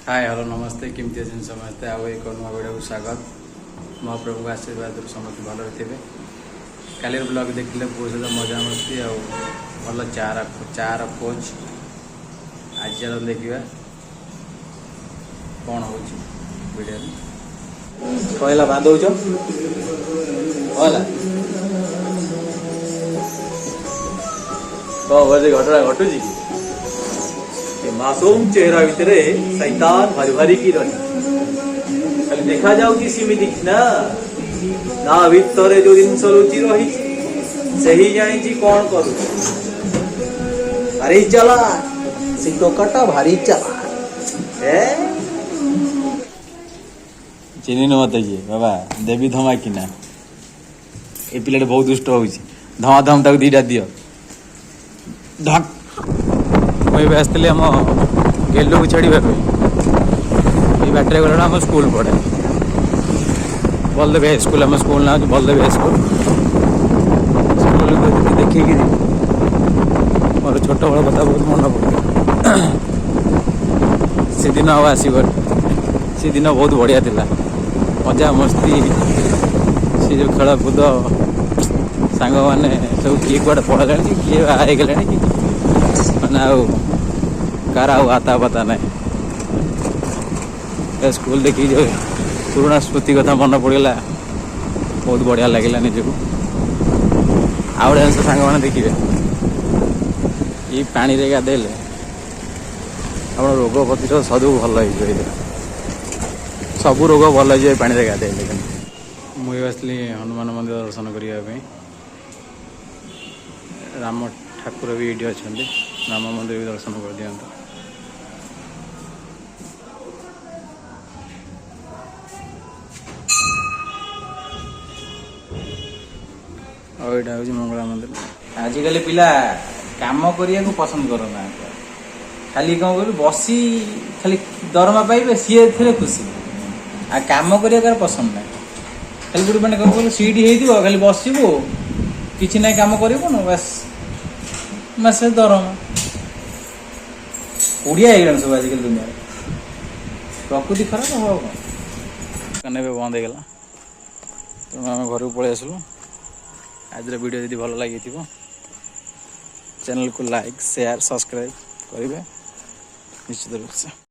Hi hello नमस्ते केमती अच्छे समस्ते आउ एक नुआ वीडियो को स्वागत महाप्रभु का आशीर्वाद समस्त भल थे काली ब्लॉग देखिले बहुत सहित मजा मस्ती भल चार खोज आज चल देखा कौन हो वीडियो कहला बांधौ घटना घटू मासूम चेहरा भितर शैतान भारी भारी की रही खाली देखा जाऊँगी सीमित ना ना भितर जो जिन लुचि रही से ही जानी कौन करू भारी चला से टोकाटा भारी चला चिन्ह मत ये बाबा देवी धमाकिना ये पिला बहुत दुष्ट हो धमाधम तक दीटा दियो धक मुझे आसती आम गेलू को छाड़ा ये बाटर गला आम स्कूल पढ़े बलदेव हाई स्कूल आम स्कूल ना बलदेव हाई स्कूल स्कूल देखिए मोर छोट बड़ कथा बहुत मन पड़े से दिन अब आसब से दिन बहुत बढ़िया थिला मजा मस्ती से जो खेल कूद सांग मैंने सब किए कड़े पढ़ा किए बाहर कि मैंने कार आता पता ना स्कूल देखी जो पुराना स्मृति कथा मन पड़गला बहुत बढ़िया लगे निजक आउ गए सांग मैंने देखिए ये पानी रे गाधेले आप रोग प्रतिरोध सब भल सब रोग भल हो पानी रे गाधेले मुझे आसली हनुमान मंदिर दर्शन करने राम ठाकुर भी ये अच्छा राम मंदिर भी दर्शन कर दिखाँ और यहाँ हूँ मंगला मंदिर आजिकल पिला काम करने को पसंद करना खाली कौन कर बसी खाली दरमा पाइबे सी थे खुशी आ काम कर पसंद ना खाली गोटे मैंने कौन कह सीट हो खाली बसबू कि ना कम करूँ बस मासे दरमा ओडिया हो सब आजिकल दुनिया प्रकृति खराब हम कौन बंद होगा तेणु आम घर को पलि आसलु आज वीडियो जब भल लगी चैनल को लाइक शेयर सब्सक्राइब करेंगे निश्चित रूप से।